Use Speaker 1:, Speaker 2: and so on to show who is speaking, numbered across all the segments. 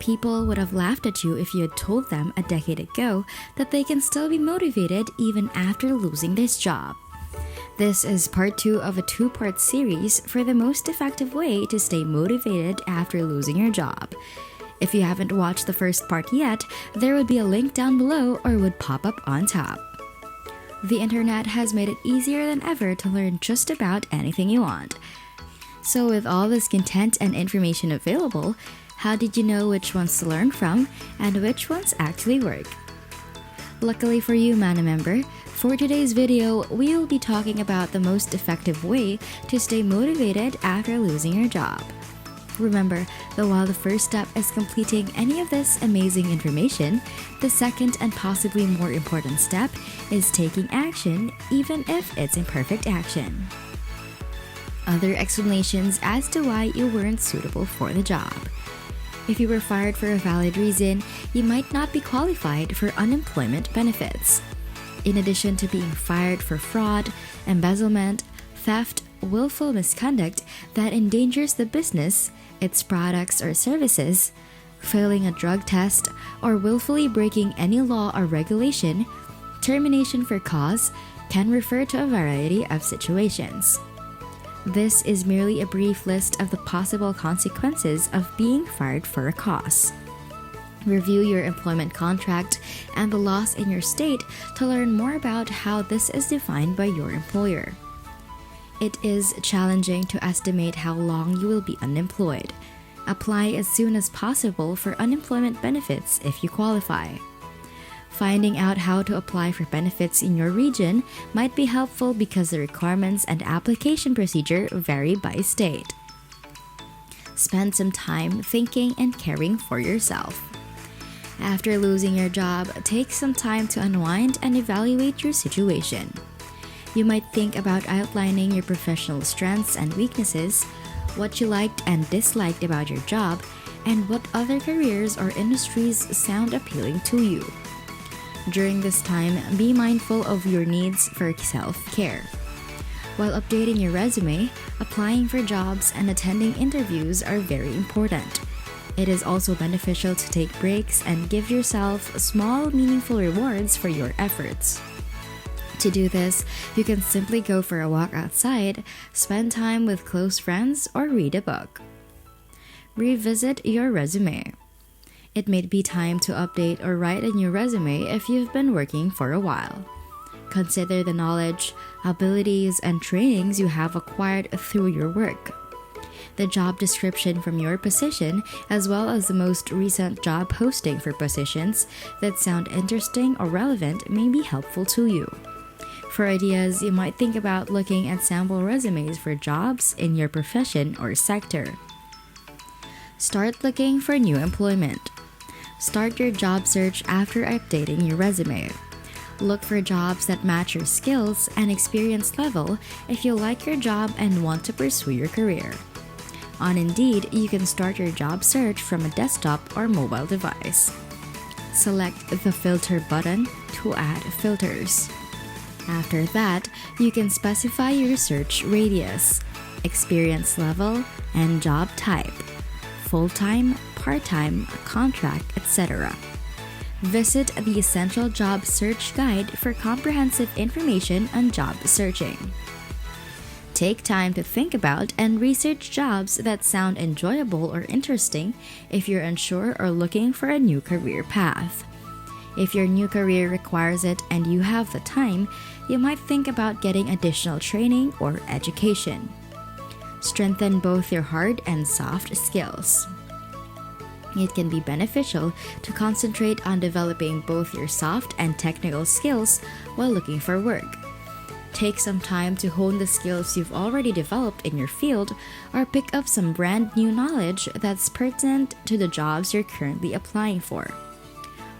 Speaker 1: People would have laughed at you if you had told them a decade ago that they can still be motivated even after losing this job. This is part 2 of a 2-part series for the most effective way to stay motivated after losing your job. If you haven't watched the first part yet, there would be a link down below or would pop up on top. The internet has made it easier than ever to learn just about anything you want. So with all this content and information available, how did you know which ones to learn from and which ones actually work? Luckily for you, Manna member, for today's video, we will be talking about the most effective way to stay motivated after losing your job. Remember that while the first step is completing any of this amazing information, the second and possibly more important step is taking action, even if it's imperfect action. Other explanations as to why you weren't suitable for the job. If you were fired for a valid reason, you might not be qualified for unemployment benefits. In addition to being fired for fraud, embezzlement, theft, willful misconduct that endangers the business, its products or services, failing a drug test, or willfully breaking any law or regulation, termination for cause can refer to a variety of situations. This is merely a brief list of the possible consequences of being fired for a cause. Review your employment contract and the laws in your state to learn more about how this is defined by your employer. It is challenging to estimate how long you will be unemployed. Apply as soon as possible for unemployment benefits if you qualify. Finding out how to apply for benefits in your region might be helpful because the requirements and application procedure vary by state. Spend some time thinking and caring for yourself. After losing your job, take some time to unwind and evaluate your situation. You might think about outlining your professional strengths and weaknesses, what you liked and disliked about your job, and what other careers or industries sound appealing to you. During this time, be mindful of your needs for self-care. While updating your resume, applying for jobs and attending interviews are very important. It is also beneficial to take breaks and give yourself small, meaningful rewards for your efforts. To do this, you can simply go for a walk outside, spend time with close friends, or read a book. Revisit your resume. It may be time to update or write a new resume if you've been working for a while. Consider the knowledge, abilities, and trainings you have acquired through your work. The job description from your position, as well as the most recent job posting for positions that sound interesting or relevant, may be helpful to you. For ideas, you might think about looking at sample resumes for jobs in your profession or sector. Start looking for new employment. Start your job search after updating your resume. Look for jobs that match your skills and experience level if you like your job and want to pursue your career. On Indeed, you can start your job search from a desktop or mobile device. Select the Filter button to add filters. After that, you can specify your search radius, experience level, and job type: full-time, part-time, contract, etc. Visit the Essential Job Search Guide for comprehensive information on job searching. Take time to think about and research jobs that sound enjoyable or interesting if you're unsure or looking for a new career path. If your new career requires it and you have the time, you might think about getting additional training or education. Strengthen both your hard and soft skills. It can be beneficial to concentrate on developing both your soft and technical skills while looking for work. Take some time to hone the skills you've already developed in your field or pick up some brand new knowledge that's pertinent to the jobs you're currently applying for.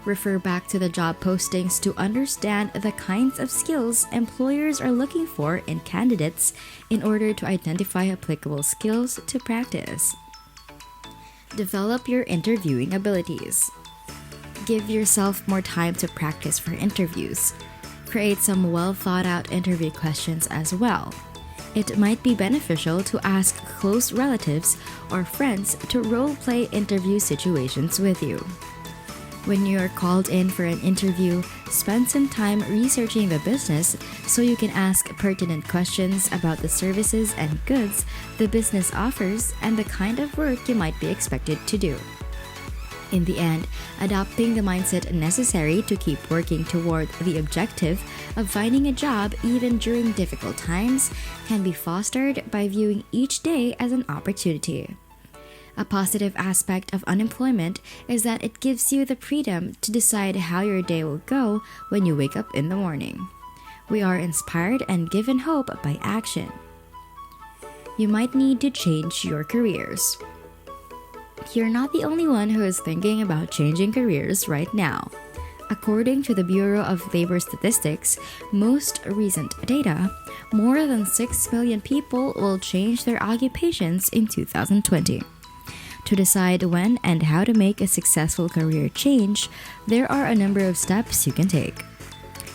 Speaker 1: Refer back to the job postings to understand the kinds of skills employers are looking for in candidates in order to identify applicable skills to practice. Develop your interviewing abilities. Give yourself more time to practice for interviews. Create some well-thought-out interview questions as well. It might be beneficial to ask close relatives or friends to role-play interview situations with you. When you are called in for an interview, spend some time researching the business so you can ask pertinent questions about the services and goods the business offers and the kind of work you might be expected to do. In the end, adopting the mindset necessary to keep working toward the objective of finding a job even during difficult times can be fostered by viewing each day as an opportunity. A positive aspect of unemployment is that it gives you the freedom to decide how your day will go when you wake up in the morning. We are inspired and given hope by action. You might need to change your careers. You're not the only one who is thinking about changing careers right now. According to the Bureau of Labor Statistics, most recent data, more than 6 million people will change their occupations in 2020. To decide when and how to make a successful career change, there are a number of steps you can take.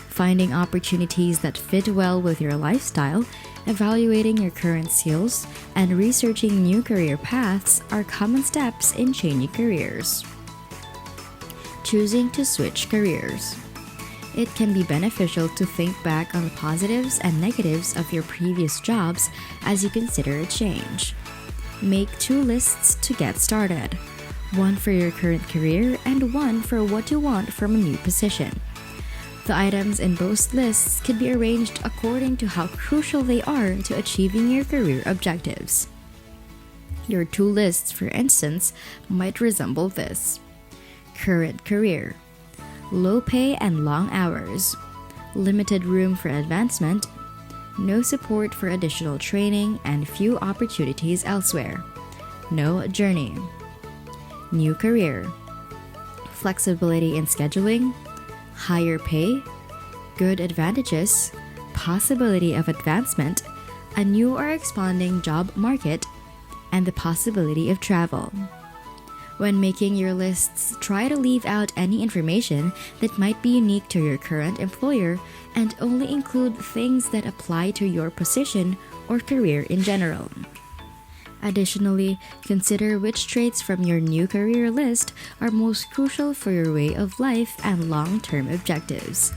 Speaker 1: Finding opportunities that fit well with your lifestyle, evaluating your current skills, and researching new career paths are common steps in changing careers. Choosing to switch careers. It can be beneficial to think back on the positives and negatives of your previous jobs as you consider a change. Make 2 lists to get started, one for your current career and one for what you want from a new position. The items in both lists can be arranged according to how crucial they are to achieving your career objectives. Your 2 lists, for instance, might resemble this: current career, low pay and long hours, limited room for advancement, no support for additional training, and few opportunities elsewhere. No journey. New career. Flexibility in scheduling, higher pay, good advantages, possibility of advancement, a new or expanding job market, and the possibility of travel. When making your lists, try to leave out any information that might be unique to your current employer and only include things that apply to your position or career in general. Additionally, consider which traits from your new career list are most crucial for your way of life and long-term objectives.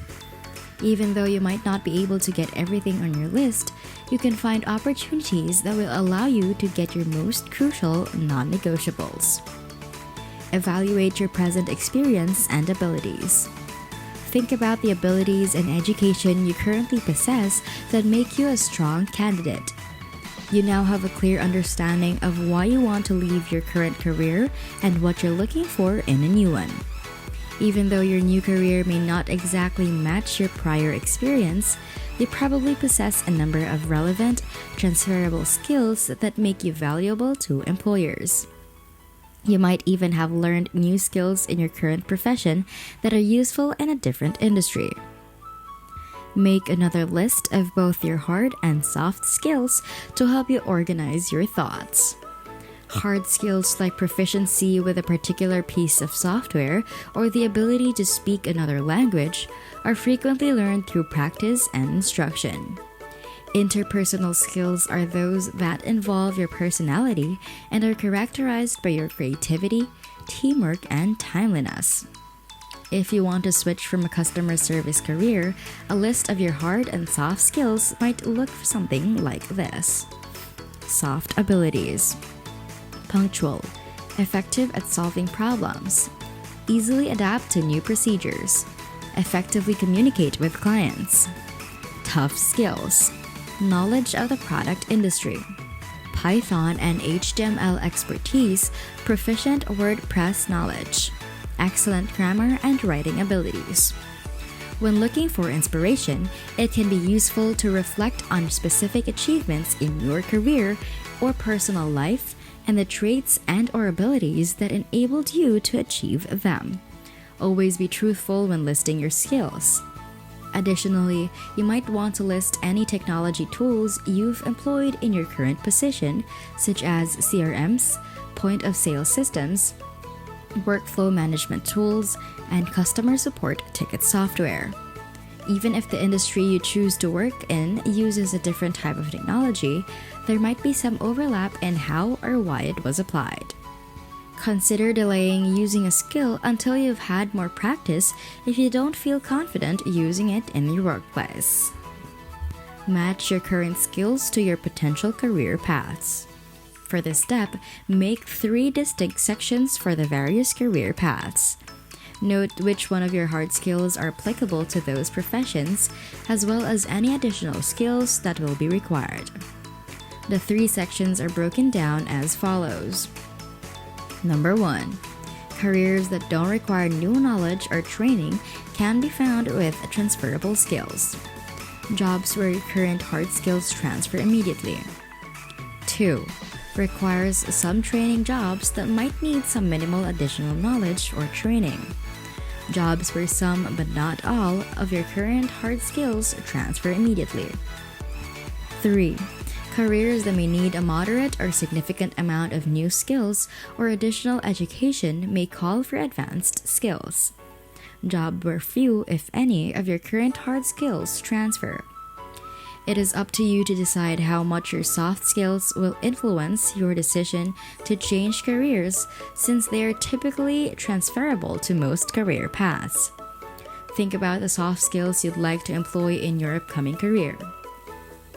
Speaker 1: Even though you might not be able to get everything on your list, you can find opportunities that will allow you to get your most crucial non-negotiables. Evaluate your present experience and abilities. Think about the abilities and education you currently possess that make you a strong candidate. You now have a clear understanding of why you want to leave your current career and what you're looking for in a new one. Even though your new career may not exactly match your prior experience, you probably possess a number of relevant, transferable skills that make you valuable to employers. You might even have learned new skills in your current profession that are useful in a different industry. Make another list of both your hard and soft skills to help you organize your thoughts. Hard skills like proficiency with a particular piece of software or the ability to speak another language are frequently learned through practice and instruction. Interpersonal skills are those that involve your personality and are characterized by your creativity, teamwork, and timeliness. If you want to switch from a customer service career, a list of your hard and soft skills might look something like this. Soft abilities. Punctual, effective at solving problems, easily adapt to new procedures, effectively communicate with clients. Tough skills. Knowledge of the product industry, Python and HTML expertise, proficient WordPress knowledge, excellent grammar and writing abilities. When looking for inspiration, it can be useful to reflect on specific achievements in your career or personal life and the traits and/or abilities that enabled you to achieve them. Always be truthful when listing your skills. Additionally, you might want to list any technology tools you've employed in your current position, such as CRMs, point-of-sale systems, workflow management tools, and customer support ticket software. Even if the industry you choose to work in uses a different type of technology, there might be some overlap in how or why it was applied. Consider delaying using a skill until you've had more practice if you don't feel confident using it in your workplace. Match your current skills to your potential career paths. For this step, make 3 distinct sections for the various career paths. Note which one of your hard skills are applicable to those professions, as well as any additional skills that will be required. The 3 sections are broken down as follows. Number 1. Careers that don't require new knowledge or training can be found with transferable skills. Jobs where your current hard skills transfer immediately. 2. Requires some training jobs that might need some minimal additional knowledge or training. Jobs where some but not all of your current hard skills transfer immediately. 3. Careers that may need a moderate or significant amount of new skills or additional education may call for advanced skills. Job where few, if any, of your current hard skills transfer. It is up to you to decide how much your soft skills will influence your decision to change careers, since they are typically transferable to most career paths. Think about the soft skills you'd like to employ in your upcoming career.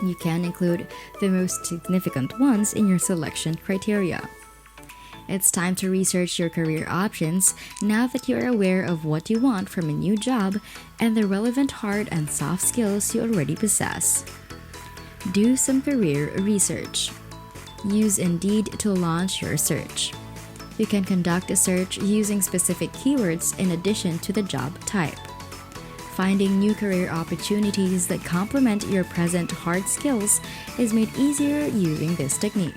Speaker 1: You can include the most significant ones in your selection criteria. It's time to research your career options now that you are aware of what you want from a new job and the relevant hard and soft skills you already possess. Do some career research. Use Indeed to launch your search. You can conduct a search using specific keywords in addition to the job type. Finding new career opportunities that complement your present hard skills is made easier using this technique.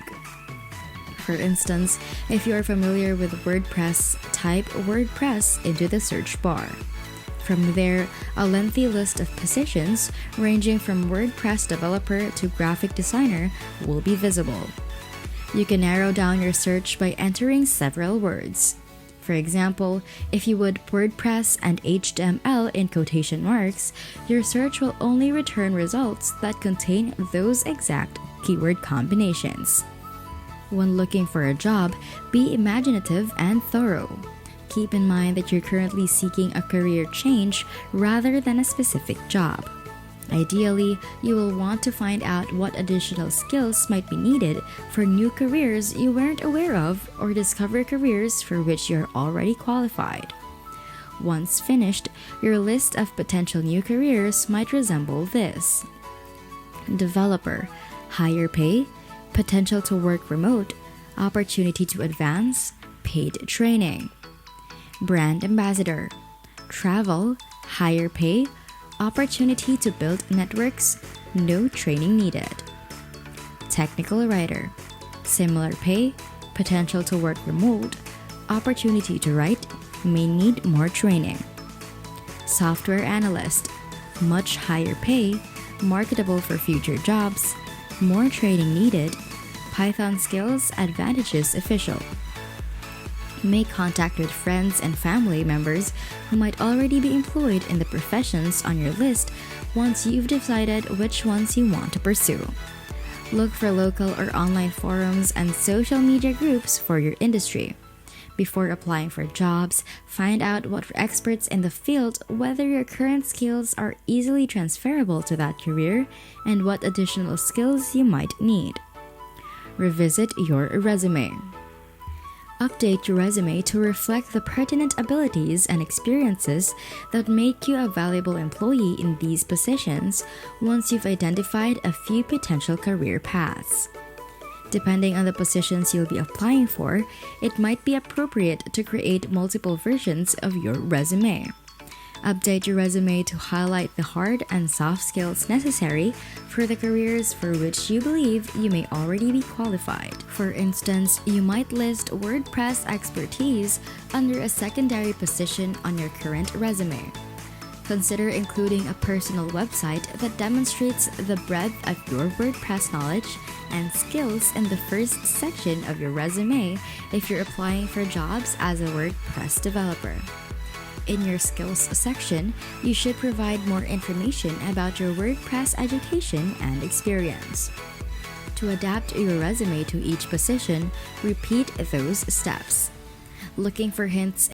Speaker 1: For instance, if you are familiar with WordPress, type WordPress into the search bar. From there, a lengthy list of positions ranging from WordPress developer to graphic designer will be visible. You can narrow down your search by entering several words. For example, if you would WordPress and HTML in quotation marks, your search will only return results that contain those exact keyword combinations. When looking for a job, be imaginative and thorough. Keep in mind that you're currently seeking a career change rather than a specific job. Ideally, you will want to find out what additional skills might be needed for new careers you weren't aware of, or discover careers for which you're already qualified. Once finished, your list of potential new careers might resemble this: developer, higher pay, potential to work remote, opportunity to advance, paid training. Brand ambassador, travel, higher pay, opportunity to build networks, no training needed. Technical writer, similar pay, potential to work remote, opportunity to write, may need more training. Software analyst, much higher pay, marketable for future jobs, more training needed, Python skills advantages official. Make contact with friends and family members who might already be employed in the professions on your list once you've decided which ones you want to pursue. Look for local or online forums and social media groups for your industry. Before applying for jobs, find out what experts in the field whether your current skills are easily transferable to that career and what additional skills you might need. Revisit your resume. Update your resume to reflect the pertinent abilities and experiences that make you a valuable employee in these positions once you've identified a few potential career paths. Depending on the positions you'll be applying for, it might be appropriate to create multiple versions of your resume. Update your resume to highlight the hard and soft skills necessary for the careers for which you believe you may already be qualified. For instance, you might list WordPress expertise under a secondary position on your current resume. Consider including a personal website that demonstrates the breadth of your WordPress knowledge and skills in the first section of your resume if you're applying for jobs as a WordPress developer. In your skills section, you should provide more information about your WordPress education and experience. To adapt your resume to each position, repeat those steps. Looking for hints